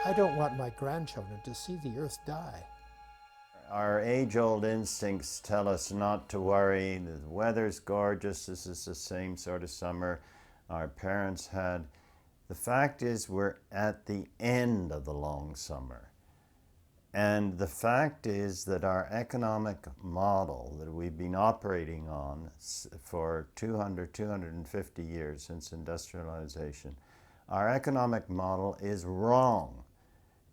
I don't want my grandchildren to see the earth die. Our age-old instincts tell us not to worry. The weather's gorgeous. This is the same sort of summer our parents had. The fact is we're at the end of the long summer. And the fact is that our economic model that we've been operating on for 250 years since industrialization, our economic model is wrong.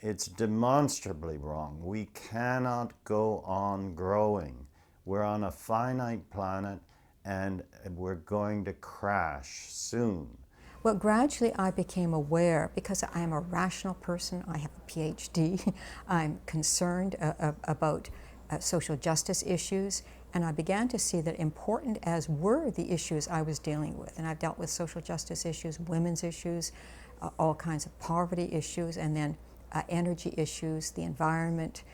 It's demonstrably wrong. We cannot go on growing. We're on a finite planet and we're going to crash soon. Well, gradually I became aware, because I am a rational person, I have a PhD, I'm concerned about social justice issues, and I began to see that important as were the issues I was dealing with, and I've dealt with social justice issues, women's issues, all kinds of poverty issues, and then energy issues, the environment,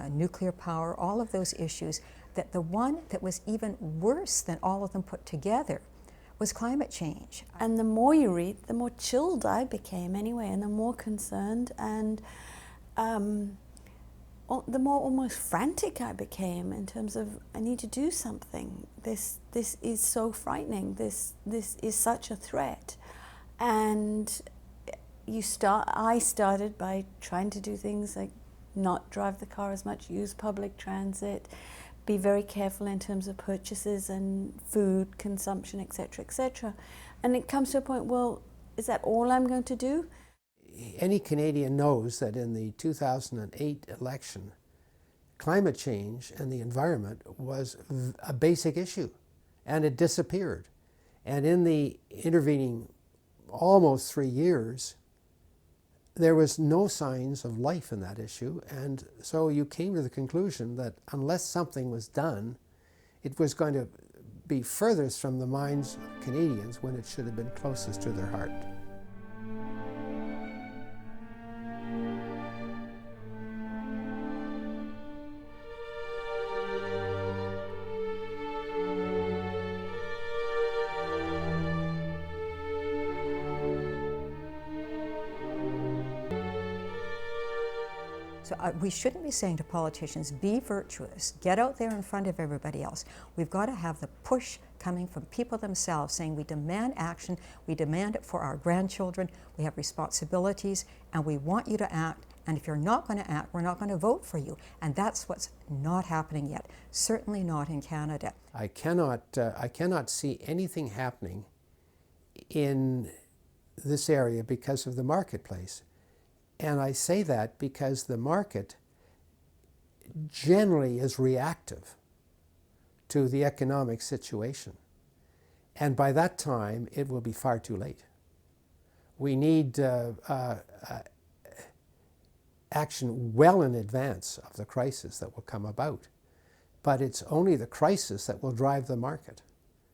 nuclear power, all of those issues, that the one that was even worse than all of them put together was climate change. And the more you read, the more chilled I became anyway, and the more concerned and the more almost frantic I became in terms of, I need to do something. This is so frightening. This is such a threat. And I started by trying to do things like not drive the car as much, use public transit, be very careful in terms of purchases and food consumption, etc., etc. And it comes to a point, well, is that all I'm going to do? Any Canadian knows that in the 2008 election, climate change and the environment was a basic issue, and it disappeared. And in the intervening almost 3 years, there was no signs of life in that issue, and so you came to the conclusion that unless something was done, it was going to be furthest from the minds of Canadians when it should have been closest to their heart. So we shouldn't be saying to politicians, be virtuous, get out there in front of everybody else. We've got to have the push coming from people themselves saying we demand action, we demand it for our grandchildren, we have responsibilities, and we want you to act, and if you're not going to act, we're not going to vote for you. And that's what's not happening yet, certainly not in Canada. I cannot see anything happening in this area because of the marketplace. And I say that because the market generally is reactive to the economic situation. And by that time, it will be far too late. We need action well in advance of the crisis that will come about. But it's only the crisis that will drive the market.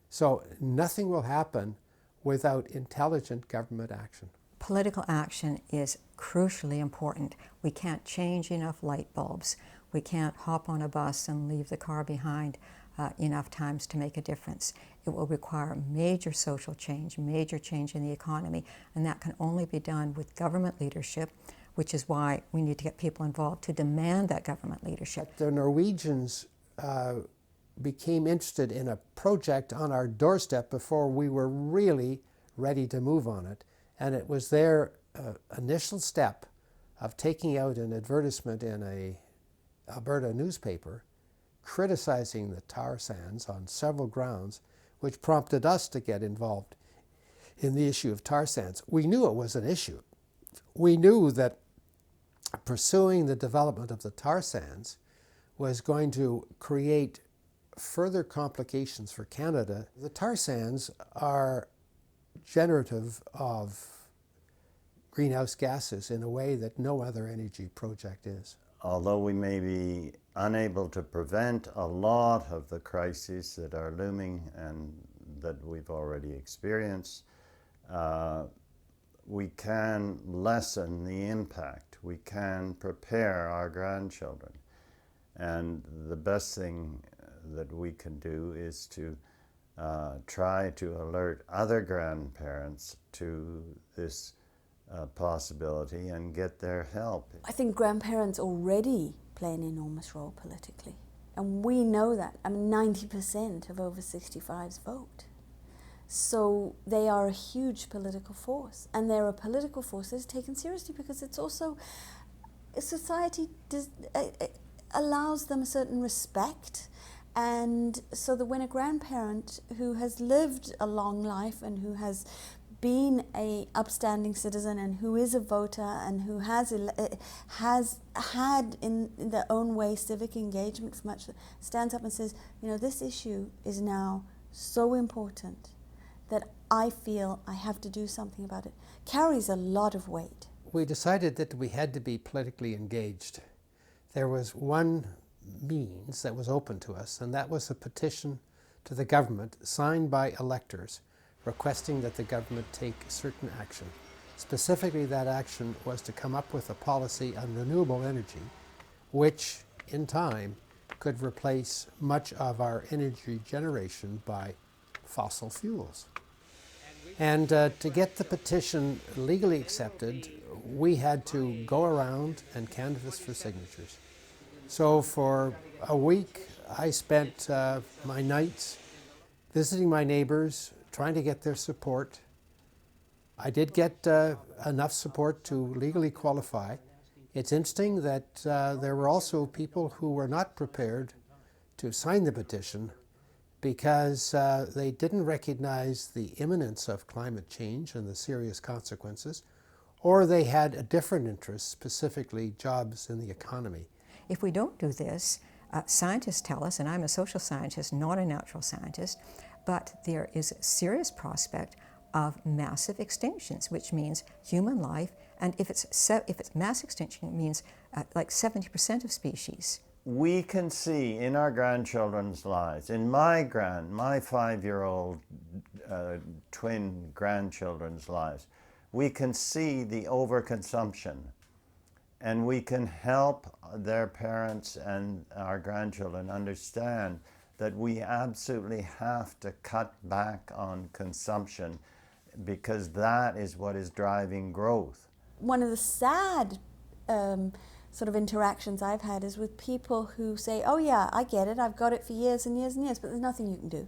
So nothing will happen without intelligent government action. Political action is crucially important. We can't change enough light bulbs. We can't hop on a bus and leave the car behind enough times to make a difference. It will require major social change, major change in the economy, and that can only be done with government leadership, which is why we need to get people involved to demand that government leadership. The Norwegians became interested in a project on our doorstep before we were really ready to move on it. And it was their initial step of taking out an advertisement in a Alberta newspaper criticizing the tar sands on several grounds, which prompted us to get involved in the issue of tar sands. We knew it was an issue. We knew that pursuing the development of the tar sands was going to create further complications for Canada. The tar sands are generative of greenhouse gases in a way that no other energy project is. Although we may be unable to prevent a lot of the crises that are looming and that we've already experienced, we can lessen the impact. We can prepare our grandchildren. And the best thing that we can do is to try to alert other grandparents to this possibility and get their help. I think grandparents already play an enormous role politically. And we know that. I mean, 90% of over 65s vote. So they are a huge political force. And they're a political force that is taken seriously because it's also, society allows them a certain respect. And so that when a grandparent who has lived a long life and who has been a upstanding citizen and who is a voter and who has had in their own way civic engagement for much, stands up and says, you know, this issue is now so important that I feel I have to do something about it, carries a lot of weight. We decided that we had to be politically engaged. There was one means that was open to us, and that was a petition to the government signed by electors requesting that the government take certain action. Specifically, that action was to come up with a policy on renewable energy, which in time could replace much of our energy generation by fossil fuels. And to get the petition legally accepted, we had to go around and canvass for signatures. So for a week, I spent my nights visiting my neighbors, trying to get their support. I did get enough support to legally qualify. It's interesting that there were also people who were not prepared to sign the petition because they didn't recognize the imminence of climate change and the serious consequences, or they had a different interest, specifically jobs in the economy. If we don't do this, scientists tell us, and I'm a social scientist, not a natural scientist, but there is a serious prospect of massive extinctions, which means human life, and if it's mass extinction, it means like 70% of species. We can see in our grandchildren's lives, in my 5-year-old twin grandchildren's lives, we can see the overconsumption, and we can help their parents and our grandchildren understand that we absolutely have to cut back on consumption because that is what is driving growth. One of the sad sort of interactions I've had is with people who say, oh yeah, I get it, I've got it for years and years and years, but there's nothing you can do.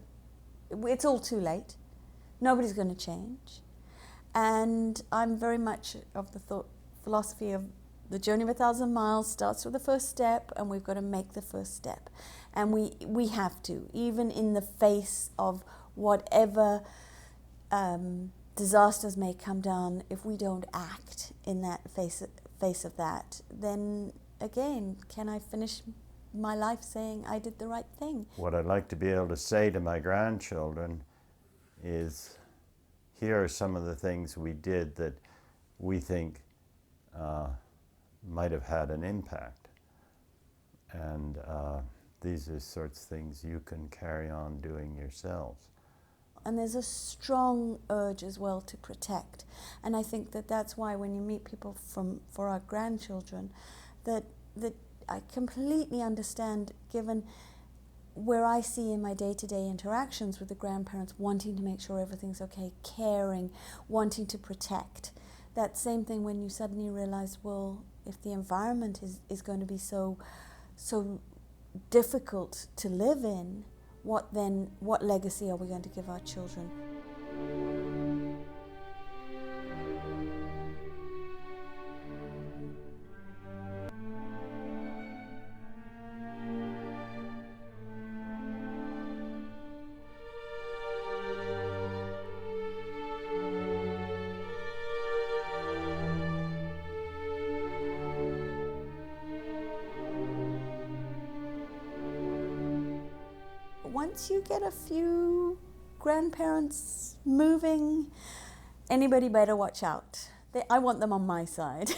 It's all too late. Nobody's going to change. And I'm very much of the philosophy of the journey of 1,000 miles starts with the first step, and we've got to make the first step. And we have to, even in the face of whatever disasters may come down, if we don't act in that face of that, then again, can I finish my life saying I did the right thing? What I'd like to be able to say to my grandchildren is, here are some of the things we did that we think might have had an impact. And these are sorts of things you can carry on doing yourselves. And there's a strong urge as well to protect. And I think that that's why when you meet people for our grandchildren, that I completely understand, given where I see in my day-to-day interactions with the grandparents, wanting to make sure everything's okay, caring, wanting to protect. That same thing when you suddenly realize, well, if the environment is going to be so difficult to live in, what legacy are we going to give our children? Once you get a few grandparents moving, anybody better watch out. I want them on my side.